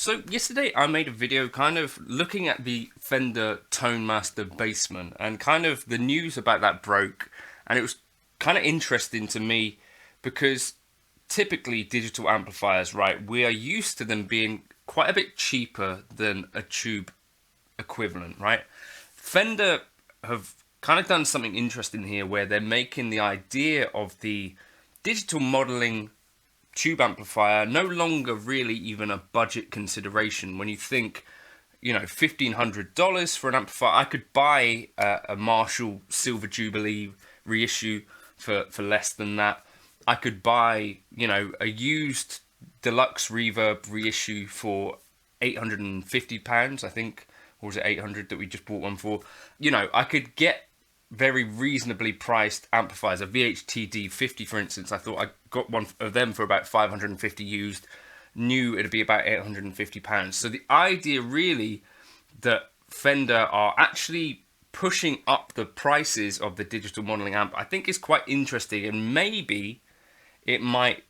So yesterday I made a video kind of looking at the Fender Tonemaster Bassman and kind of the news about that broke, and it was kind of interesting to me because typically digital amplifiers, right, we are used to them being quite a bit cheaper than a tube equivalent, right? Fender have kind of done something interesting here where they're making the idea of the digital modeling tube amplifier no longer really even a budget consideration. When you think, $1,500 for an amplifier, I could buy a Marshall Silver Jubilee reissue for less than that. I could buy, a used deluxe reverb reissue for £850, I think, or was it 800 that we just bought one for? I could get very reasonably priced amplifiers. A VHTD 50, for instance, I thought I got one of them for about 550 used, knew it'd be about £850. So the idea really that Fender are actually pushing up the prices of the digital modeling amp, I think is quite interesting, and maybe it might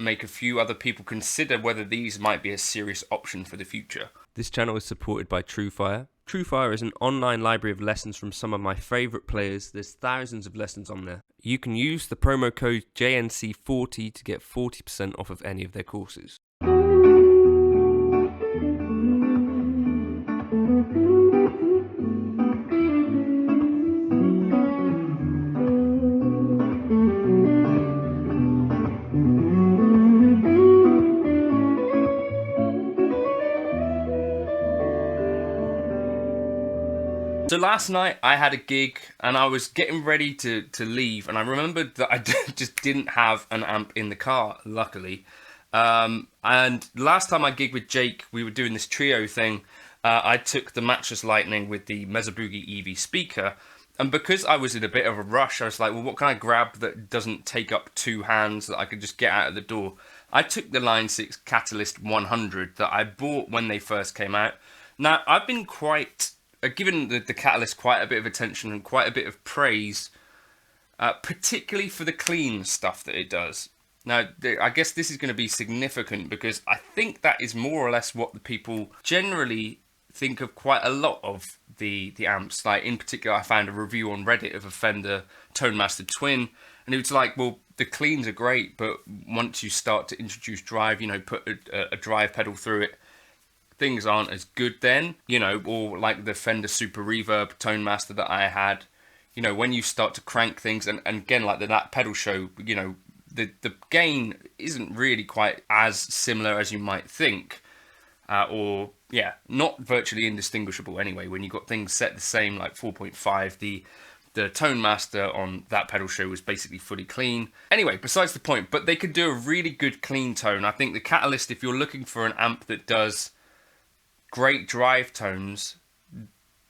make a few other people consider whether these might be a serious option for the future. This channel is supported by TrueFire. TrueFire is an online library of lessons from some of my favourite players. There's thousands of lessons on there. You can use the promo code JNC40 to get 40% off of any of their courses. So last night I had a gig and I was getting ready to leave, and I remembered that I just didn't have an amp in the car, luckily. And last time I gigged with Jake, we were doing this trio thing. I took the Mattress Lightning with the Mesa Boogie EV speaker, and because I was in a bit of a rush, I was like, well, what can I grab that doesn't take up two hands that I could just get out of the door? I took the Line 6 Catalyst 100 that I bought when they first came out. Now, I've been given the Catalyst quite a bit of attention and quite a bit of praise, particularly for the clean stuff that it does. Now, I guess this is going to be significant because I think that is more or less what the people generally think of quite a lot of the amps. Like, in particular, I found a review on Reddit of a Fender Tonemaster Twin, and it was like, well, the cleans are great, but once you start to introduce drive, put a drive pedal through it, things aren't as good then, or like the Fender Super Reverb Tonemaster that I had, when you start to crank things, and again, like that pedal show, the gain isn't really quite as similar as you might think, not virtually indistinguishable anyway, when you got things set the same, like 4.5, the Tonemaster on that pedal show was basically fully clean. Anyway, besides the point, but they could do a really good clean tone. I think the Catalyst, if you're looking for an amp that does great drive tones,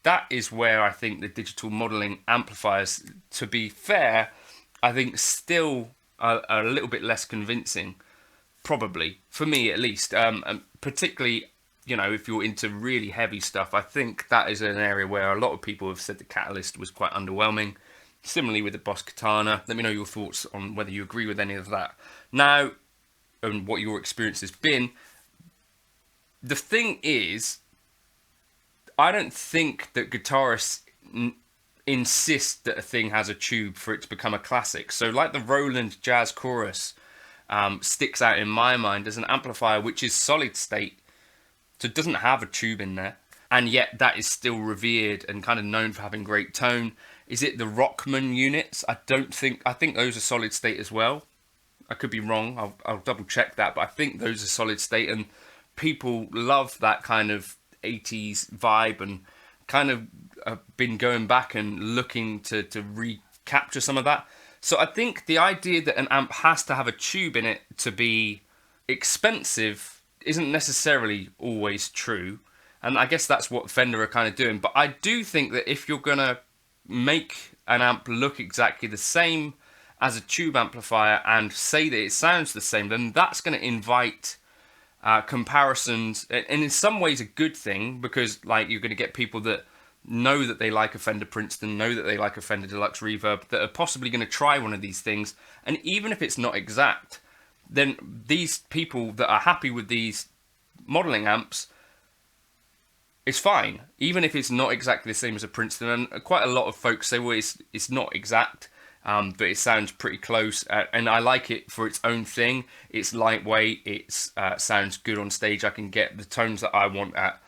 that is where I think the digital modeling amplifiers, to be fair, I think still are a little bit less convincing, probably, for me at least, and particularly, if you're into really heavy stuff. I think that is an area where a lot of people have said the Catalyst was quite underwhelming. Similarly with the Boss Katana. Let me know your thoughts on whether you agree with any of that now and what your experience has been. The thing is, I don't think that guitarists insist that a thing has a tube for it to become a classic. So like the Roland Jazz Chorus sticks out in my mind as an amplifier which is solid state, so it doesn't have a tube in there, and yet that is still revered and kind of known for having great tone. Is it the Rockman units? I think those are solid state as well. I could be wrong, I'll double check that, but I think those are solid state, and people love that kind of 80s vibe and kind of been going back and looking to recapture some of that. So I think the idea that an amp has to have a tube in it to be expensive isn't necessarily always true, and I guess that's what Fender are kind of doing. But I do think that if you're gonna make an amp look exactly the same as a tube amplifier and say that it sounds the same, then that's going to invite comparisons, and in some ways a good thing, because like you're going to get people that know that they like a Fender Princeton, know that they like a Fender Deluxe Reverb, that are possibly going to try one of these things, and even if it's not exact, then these people that are happy with these modelling amps, it's fine, even if it's not exactly the same as a Princeton. And quite a lot of folks say, well, it's not exact, but it sounds pretty close. And I like it for its own thing. It's lightweight. It sounds good on stage. I can get the tones that I want at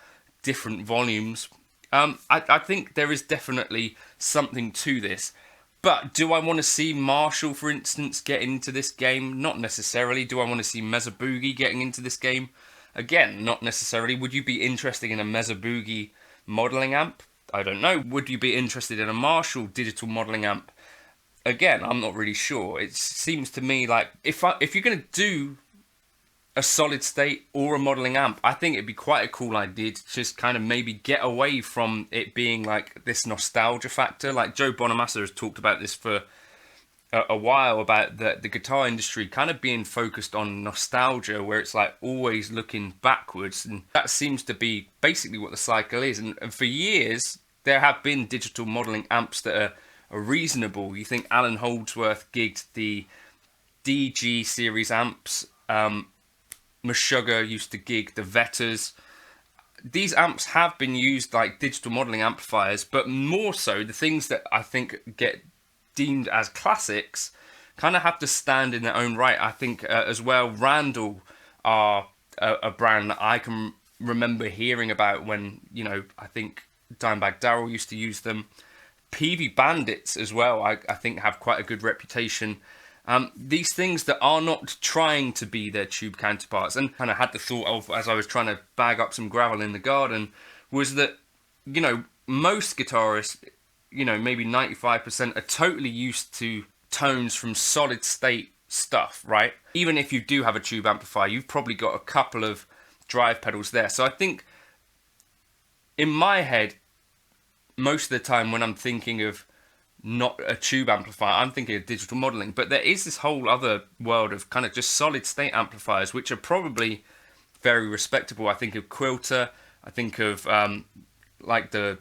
different volumes. I think there is definitely something to this. But do I want to see Marshall, for instance, get into this game? Not necessarily. Do I want to see Mesa Boogie getting into this game? Again, not necessarily. Would you be interested in a Mesa Boogie modelling amp? I don't know. Would you be interested in a Marshall digital modelling amp? Again, I'm not really sure. It seems to me like if you're going to do a solid state or a modelling amp, I think it'd be quite a cool idea to just kind of maybe get away from it being like this nostalgia factor. Like Joe Bonamassa has talked about this for a while, about the guitar industry kind of being focused on nostalgia, where it's like always looking backwards, and that seems to be basically what the cycle is. And for years there have been digital modelling amps that are reasonable. You think Alan Holdsworth gigged the DG series amps, Meshuggah used to gig the Vetters. These amps have been used like digital modelling amplifiers, but more so the things that I think get deemed as classics kind of have to stand in their own right. I think as well, Randall are a brand that I can remember hearing about when, you know, I think Dimebag Darrell used to use them. PV Bandits as well, I think have quite a good reputation. These things that are not trying to be their tube counterparts, and kind of had the thought of, as I was trying to bag up some gravel in the garden, was that, you know, most guitarists, you know, maybe 95% are totally used to tones from solid state stuff, right? Even if you do have a tube amplifier, you've probably got a couple of drive pedals there. So I think in my head, most of the time when I'm thinking of not a tube amplifier, I'm thinking of digital modelling. But there is this whole other world of kind of just solid state amplifiers, which are probably very respectable. I think of Quilter, I think of like the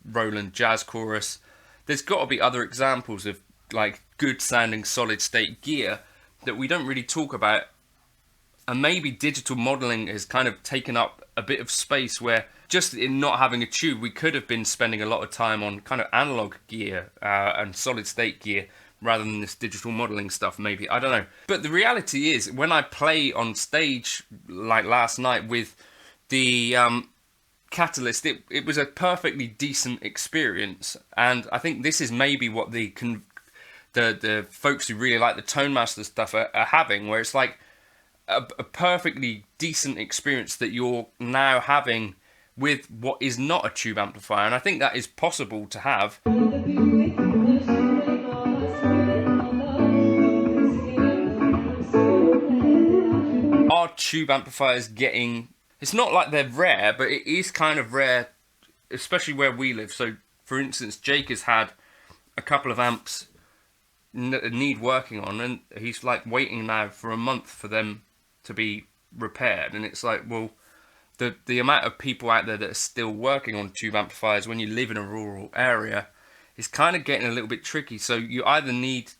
Roland Jazz Chorus. There's got to be other examples of like good sounding solid state gear that we don't really talk about, and maybe digital modelling has kind of taken up a bit of space, where just in not having a tube, we could have been spending a lot of time on kind of analog gear and solid state gear rather than this digital modelling stuff, maybe. I don't know. But the reality is, when I play on stage, like last night with the Catalyst, it was a perfectly decent experience. And I think this is maybe what the folks who really like the Tonemaster stuff are having, where it's like a perfectly decent experience that you're now having with what is not a tube amplifier. And I think that is possible to have. Are tube amplifiers getting... It's not like they're rare, but it is kind of rare, especially where we live. So, for instance, Jake has had a couple of amps need working on, and he's like waiting now for a month for them to be repaired. And it's like, well, the amount of people out there that are still working on tube amplifiers when you live in a rural area is kind of getting a little bit tricky. So you either need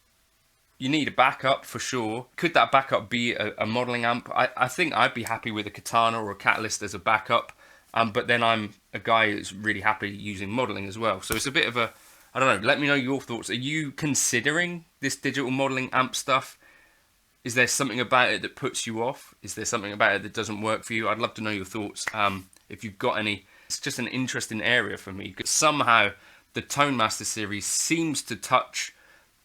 a backup for sure. Could that backup be a modelling amp? I think I'd be happy with a Katana or a Catalyst as a backup. But then I'm a guy who's really happy using modelling as well. So it's a bit of a, I don't know, let me know your thoughts. Are you considering this digital modelling amp stuff? Is there something about it that puts you off? Is there something about it that doesn't work for you? I'd love to know your thoughts. If you've got any. It's just an interesting area for me, because somehow the Tonemaster series seems to touch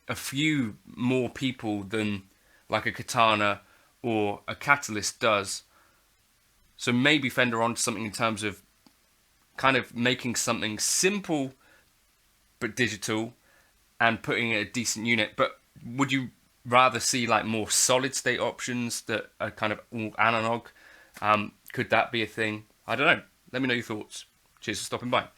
a few more people than like a Katana or a Catalyst does. So maybe Fender onto something in terms of kind of making something simple but digital and putting it a decent unit. But would you rather see like more solid state options that are kind of all analog? Could that be a thing? I don't know. Let me know your thoughts. Cheers for stopping by.